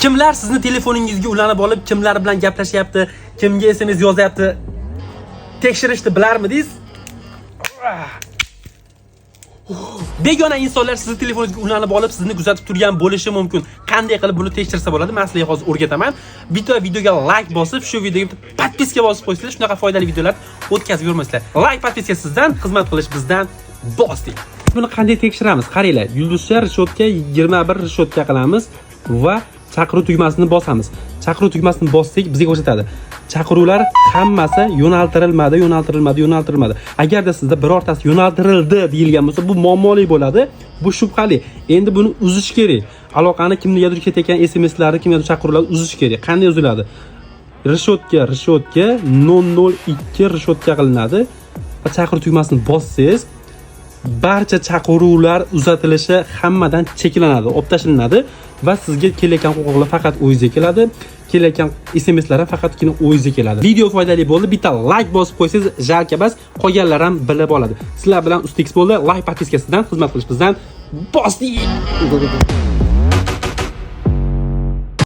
Kimlar sizni telefoningizga ulanib olib, kimlar bilan gaplashyapti, kimga SMS yozyapti tekshirishni bilarmidingiz? Begona insonlar sizni telefoningizga ulanib olib, sizni kuzatib turgan bo'lishi mumkin. Qanday qilib buni tekshirsa bo'ladi? Men sizlarga hozir o'rgataman. Bitta videoga like bosib, shu videoga podpiska bosib qo'ysanglar, shunaqa foydali videolar o'tkazib yurmaysizlar. Like, podpiska sizdan, xizmat qilish bizdan. Bosdik. Buni qanday tekshiramiz? Qaranglar, yulduzcha rishotka 21 rishotka qilamiz va chaqiruv tugmasini bosamiz. Chaqiruv tugmasini bossak bizga ko'rsatadi. Chaqiruvlar hammasi yo'naltirilmadi. Agarda sizda birortasi yo'naltirildi deyilgan bo'lsa, bu muammoli bo'ladi. Bu shubhali. Endi buni uzish kerak. Aloqani kimnigadir ketayotgan SMS'larni, kimgadir chaqiruvlarni uzish kerak. Qanday uziladi? Rishotka 002 rishotka qilinadi va chaqiruv tugmasini bossangiz barcha chaqiruvlar uzatilishi hammadan cheklanadi, olib tashlanadi va sizga kelayotgan huquqlar faqat o'zingizga keladi. Kelayotgan SMS'lar ham faqatgina o'zingizga keladi. Video foydali bo'ldi, bitta like bosib qo'ysangiz jalka bas, qolganlar ham bilib oladi. Sizlar bilan Ustix bo'ldi. Like podpiskasidan xizmat qilish bizdan. Bosdik.